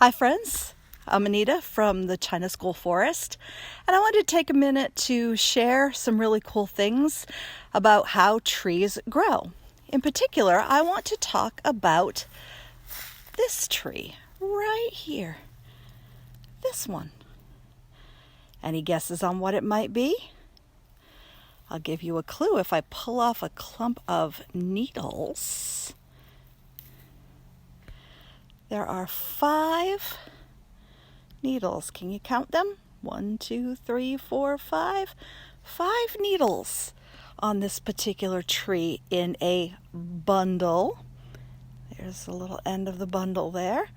Hi friends, I'm Anita from the China School Forest, and I wanted to take a minute to share some really cool things about how trees grow. In particular, I want to talk about this tree right here, this one. Any guesses on what it might be? I'll give you a clue if I pull off a clump of needles. There are 5 needles. Can you count them? 1, 2, 3, 4, 5. 5 needles on this particular tree in a bundle. There's the little end of the bundle there.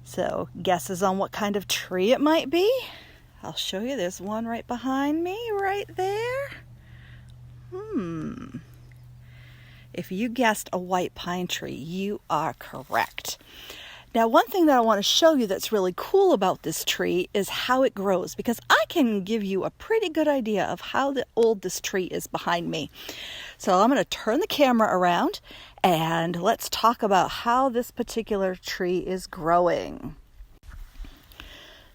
So, guesses on what kind of tree it might be? I'll show you. There's one right behind me, right there. If you guessed a white pine tree, you are correct. Now, one thing that I want to show you that's really cool about this tree is how it grows, because I can give you a pretty good idea of how old this tree is behind me. So I'm going to turn the camera around and let's talk about how this particular tree is growing.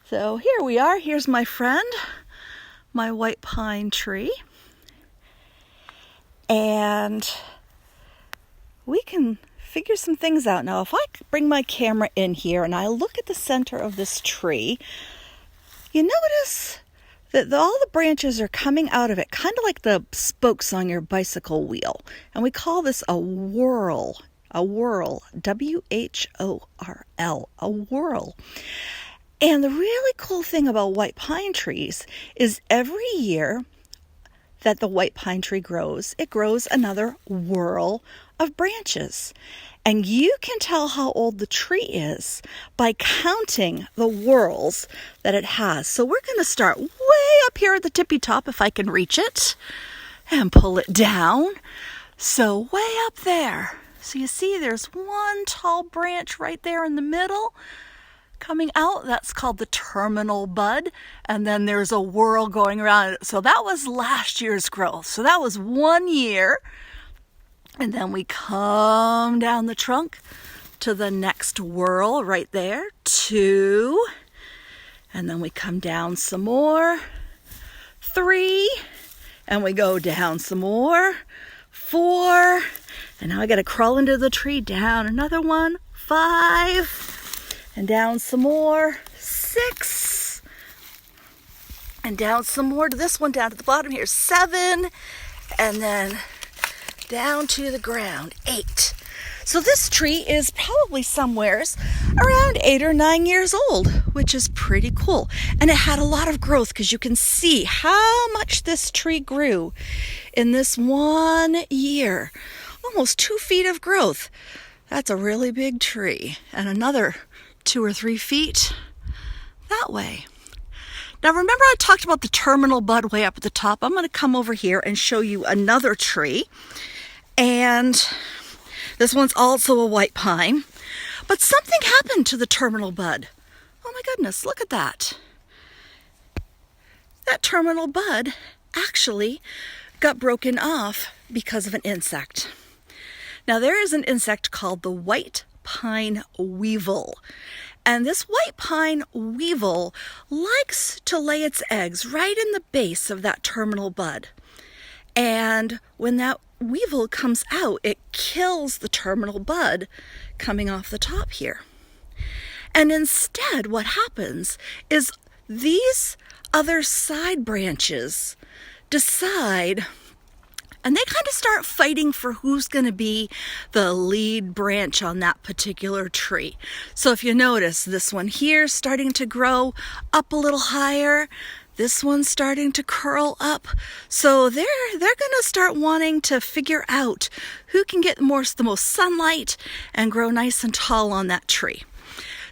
So here we are. Here's my friend, my white pine tree. And we can figure some things out. Now, if I bring my camera in here and I look at the center of this tree, you notice that all the branches are coming out of it, kind of like the spokes on your bicycle wheel. And we call this a whorl, W-H-O-R-L, a whorl. And the really cool thing about white pine trees is every year that the white pine tree grows, it grows another whorl of branches. And you can tell how old the tree is by counting the whorls that it has. So we're going to start way up here at the tippy top, if I can reach it, and pull it down. So way up there. So you see there's one tall branch right there in the middle coming out. That's called the terminal bud, and then there's a whorl going around it. So that was last year's growth. So that was 1 year, and then we come down the trunk to the next whorl right there, 2, and then we come down some more, 3, and we go down some more, 4, and now I got to crawl into the tree, down another one, 5. And down some more, 6. And down some more to this one, down to the bottom here, 7. And then down to the ground, 8. So this tree is probably somewheres around 8 or 9 years old, which is pretty cool. And it had a lot of growth because you can see how much this tree grew in this 1 year. Almost 2 feet of growth. That's a really big tree. And another 2 or 3 feet that way. Now remember I talked about the terminal bud way up at the top. I'm going to come over here and show you another tree. And this one's also a white pine. But something happened to the terminal bud. Oh my goodness, look at that. That terminal bud actually got broken off because of an insect. Now there is an insect called the white pine weevil. And this white pine weevil likes to lay its eggs right in the base of that terminal bud. And when that weevil comes out, it kills the terminal bud coming off the top here. And instead, what happens is these other side branches decide, and they kind of start fighting for who's going to be the lead branch on that particular tree. So if you notice, this one here is starting to grow up a little higher. This one's starting to curl up. So they're going to start wanting to figure out who can get the most sunlight and grow nice and tall on that tree.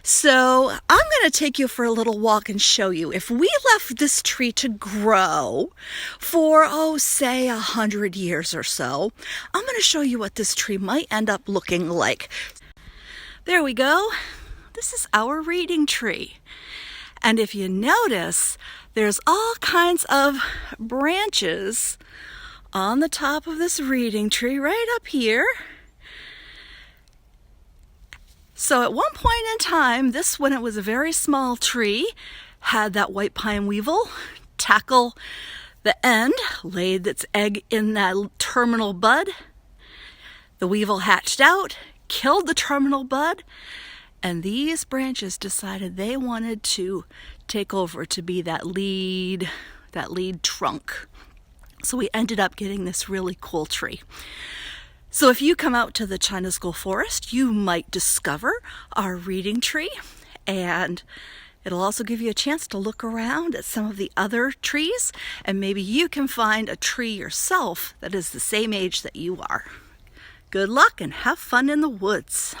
So I'm going to take you for a little walk and show you. If we left this tree to grow for, say 100 years or so, I'm going to show you what this tree might end up looking like. There we go. This is our reading tree. And if you notice, there's all kinds of branches on the top of this reading tree right up here. So at one point in time, this, when it was a very small tree, had that white pine weevil tackle the end, laid its egg in that terminal bud. The weevil hatched out, killed the terminal bud, and these branches decided they wanted to take over to be that lead trunk. So we ended up getting this really cool tree. So if you come out to the China School Forest, you might discover our reading tree, and it'll also give you a chance to look around at some of the other trees, and maybe you can find a tree yourself that is the same age that you are. Good luck and have fun in the woods.